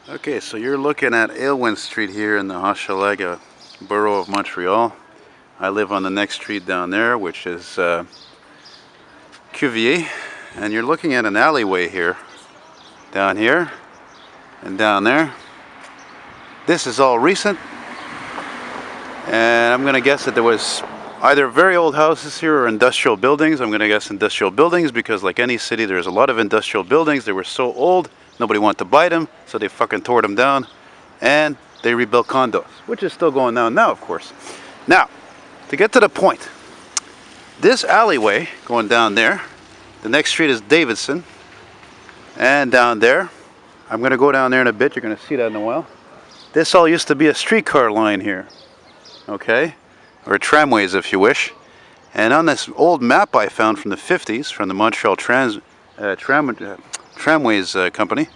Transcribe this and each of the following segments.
Okay, so you're looking at Aylwin Street here in the HOCHELAGA borough of Montreal. I live on the next street down there, which is Cuvier, and you're looking at an alleyway here, down here and down there. This is all recent, and I'm going to guess that there was either very old houses here or industrial buildings. I'm going to guess industrial buildings because, like any city, there's a lot of industrial buildings. They were so old, nobody wanted to buy them, so they fucking tore them down, and they rebuilt condos, which is still going on now, of course. Now, to get to the point, this alleyway going down there, the next street is Davidson, and down there, I'm going to go down there in a bit, you're going to see that in a while. This all used to be a streetcar line here, okay? Or tramways if you wish. And on this old map I found from the 50s, from the Montreal Tramways company,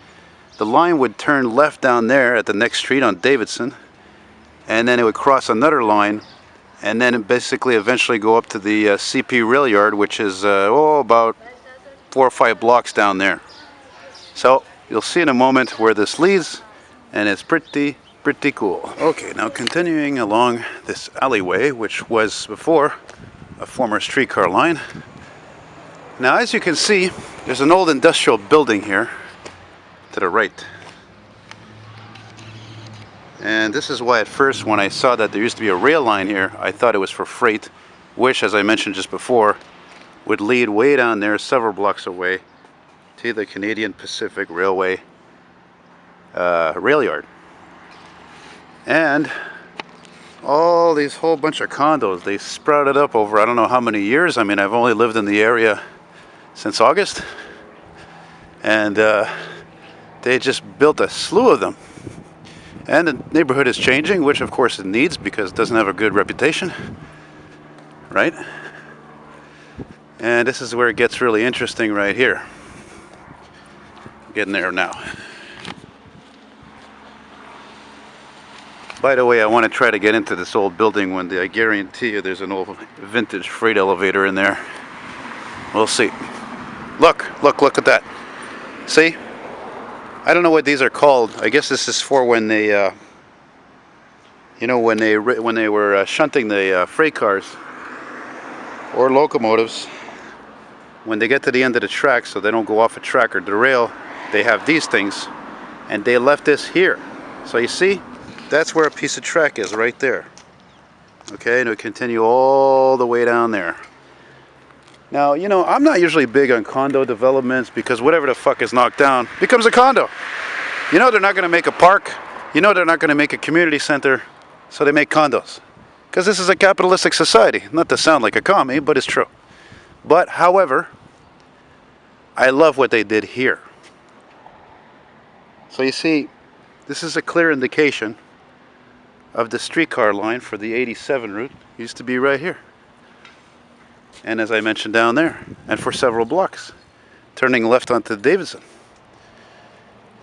the line would turn left down there at the next street on Davidson, and then it would cross another line, and then it basically eventually go up to the CP rail yard, which is about 4 or 5 blocks down there. So you'll see in a moment where this leads, and it's pretty cool. Okay, now continuing along this alleyway, which was before a former streetcar line. Now, as you can see, there's an old industrial building here to the right. And this is why at first when I saw that there used to be a rail line here, I thought it was for freight, which, as I mentioned just before, would lead way down there several blocks away to the Canadian Pacific Railway rail yard. And all these whole bunch of condos, they sprouted up over I don't know how many years. I mean, I've only lived in the area since August, and they just built a slew of them. And the neighborhood is changing, which of course it needs because it doesn't have a good reputation, right? And this is where it gets really interesting right here. Getting there now. By the way, I want to try to get into this old building one day. I guarantee you there's an old vintage freight elevator in there. We'll see. Look at that. See? I don't know what these are called. I guess this is for when they, when they were shunting the freight cars or locomotives. When they get to the end of the track, so they don't go off a track or derail, they have these things, and they left this here. So you see? That's where a piece of track is, right there. Okay, and it'll continue all the way down there. Now, I'm not usually big on condo developments because whatever the fuck is knocked down becomes a condo. They're not going to make a park. They're not going to make a community center, so they make condos. Because this is a capitalistic society. Not to sound like a commie, but it's true. But, however, I love what they did here. So you see, this is a clear indication of the streetcar line for the 87 route. Used to be right here, and as I mentioned, down there, and for several blocks, turning left onto Davidson.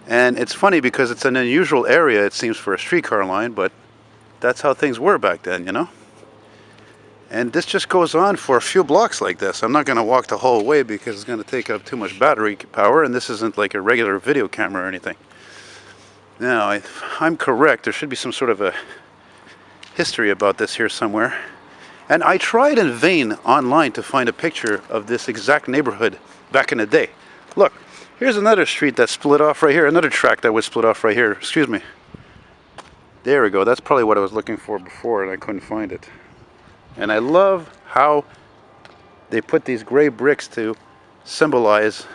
And it's funny because it's an unusual area, it seems, for a streetcar line, but that's how things were back then, And this just goes on for a few blocks like this. I'm not going to walk the whole way because it's going to take up too much battery power, and this isn't like a regular video camera or anything. Now, if I'm correct, there should be some sort of a history about this here somewhere. And I tried in vain online to find a picture of this exact neighborhood back in the day. Look, here's another street that's split off right here, another track that was split off right here. Excuse me. There we go. That's probably what I was looking for before, and I couldn't find it. And I love how they put these gray bricks to symbolize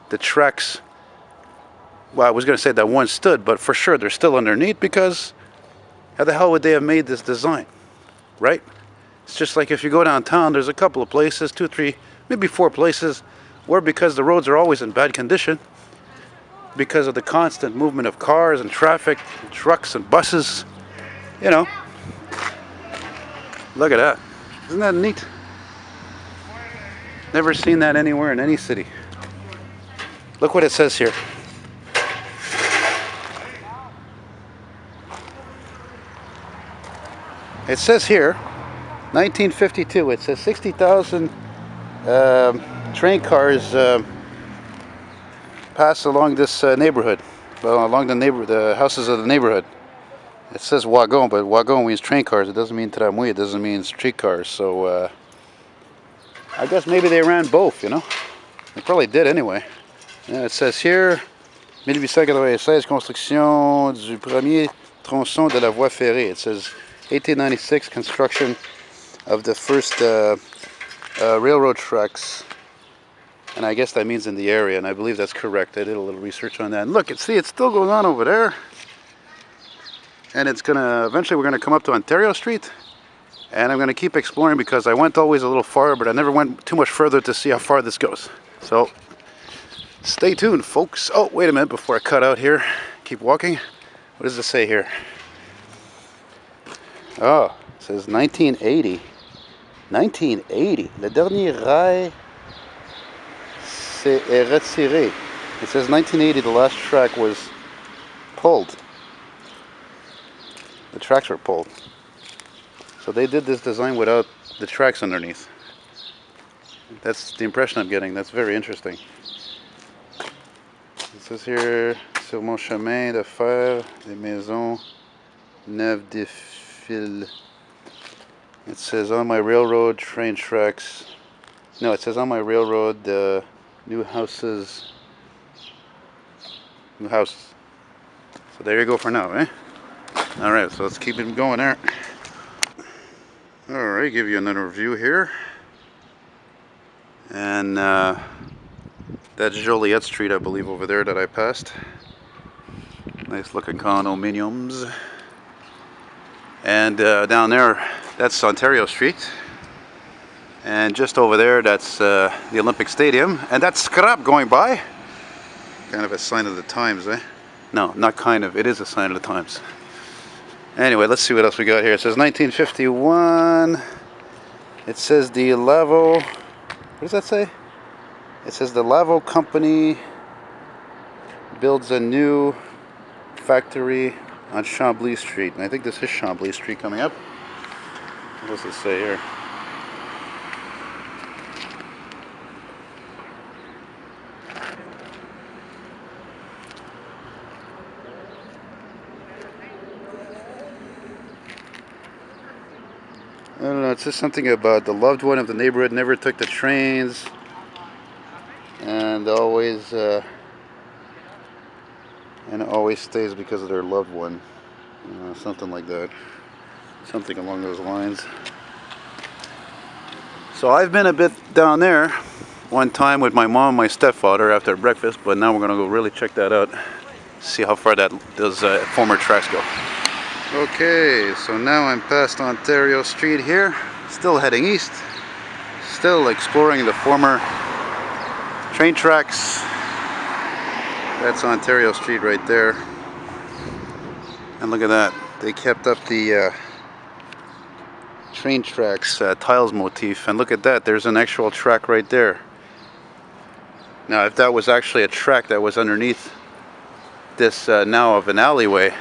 the tracks. Well, I was going to say that one stood, but for sure they're still underneath because how the hell would they have made this design, right? It's just like if you go downtown, there's a couple of places, 2, 3, maybe 4 places, where because the roads are always in bad condition, because of the constant movement of cars and traffic, and trucks and buses, Look at that. Isn't that neat? Never seen that anywhere in any city. Look what it says here. It says here, 1952, it says 60,000 train cars pass along this neighborhood. along the houses of the neighborhood. It says wagon, but wagon means train cars. It doesn't mean tramway. It doesn't mean streetcars. So I guess maybe they ran both, you know. They probably did anyway. Yeah, it says here 1896, construction du premier tronçon de la voie ferrée. It says 1896, construction of the first railroad tracks. And I guess that means in the area, and I believe that's correct. I did a little research on that. And look, see, it's still going on over there. And it's gonna, eventually we're gonna come up to Ontario Street. And I'm gonna keep exploring because I went always a little far, but I never went too much further to see how far this goes. So, stay tuned, folks. Oh, wait a minute before I cut out here. Keep walking. What does it say here? Oh, it says 1980. 1980. Le dernier rail est retiré. It says 1980, the last track was pulled. The tracks were pulled. So they did this design without the tracks underneath. That's the impression I'm getting. That's very interesting. It says here, sur mon chemin de fer, des maisons neuves défilent. It says on my railroad, train tracks. No, it says on my railroad, new houses. New houses. So there you go for now, eh? Alright, so let's keep it going there. Alright, give you another view here. And that's Joliet Street, I believe, over there that I passed. Nice looking condominiums. And down there, that's Ontario Street. And just over there, that's the Olympic Stadium. And that's scrap going by. Kind of a sign of the times, eh? No, not kind of. It is a sign of the times. Anyway, let's see what else we got here. It says 1951. It says the Lavo. What does that say? It says the Lavo Company builds a new factory on Chambly Street. And I think this is Chambly Street coming up. What does it say here? I don't know, it says something about the loved one of the neighborhood never took the trains and always stays because of their loved one. Something like that. Something along those lines. So I've been a bit down there one time with my mom and my stepfather after breakfast, but now we're going to go really check that out. See how far those former tracks go. Okay, so now I'm past Ontario Street here, still heading east, still exploring the former train tracks. That's Ontario Street right there. And look at that, they kept up the train tracks tiles motif, and look at that, there's an actual track right there. Now if that was actually a track that was underneath this now of an alleyway,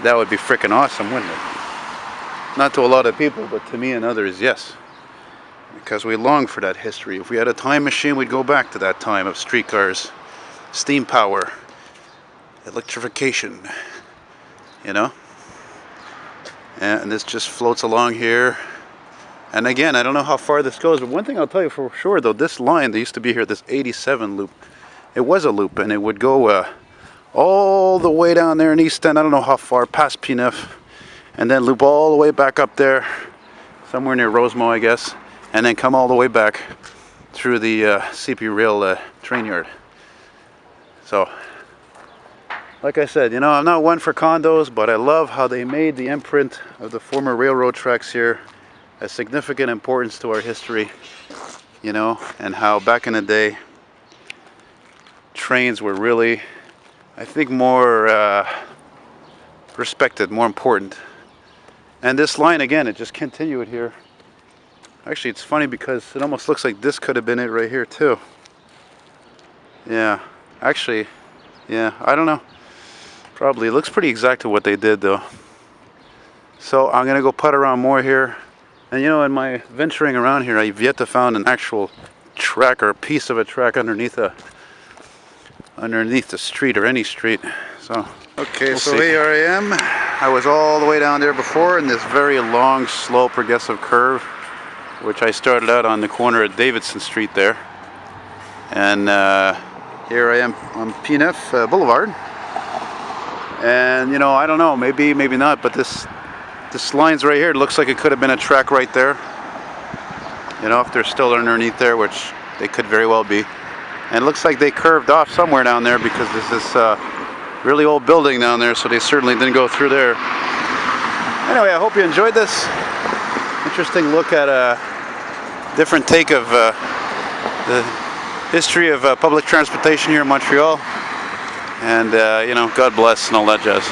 that would be freaking awesome, wouldn't it? Not to a lot of people, but to me and others, yes. Because we long for that history. If we had a time machine, we'd go back to that time of streetcars, steam power, electrification, you know? And this just floats along here. And again, I don't know how far this goes, but one thing I'll tell you for sure, though, this line that used to be here, this 87 loop, it was a loop, and it would go all the way down there in East End, I don't know how far, past P9, and then loop all the way back up there, somewhere near Rosemont, I guess, and then come all the way back through the CP Rail train yard. So, like I said, you know, I'm not one for condos, but I love how they made the imprint of the former railroad tracks here a significant importance to our history, you know, and how back in the day, trains were really, I think, more respected, more important. And this line, again, it just continued here. Actually, it's funny because it almost looks like this could have been it right here too. Yeah, actually, yeah, I don't know. Probably, it looks pretty exact to what they did though. So I'm gonna go putt around more here. And you know, in my venturing around here, I've yet to found an actual track or a piece of a track underneath the street or any street. So So, okay, so here I am. I was all the way down there before in this very long, slow, progressive curve, which I started out on the corner at Davidson Street there. And here I am on P9 Boulevard. And, you know, I don't know, maybe not, but this line's right here. It looks like it could have been a track right there. You know, if they're still underneath there, which they could very well be. And it looks like they curved off somewhere down there because there's this really old building down there, so they certainly didn't go through there. Anyway, I hope you enjoyed this. Interesting look at a different take of the history of public transportation here in Montreal. And, you know, God bless and all that jazz.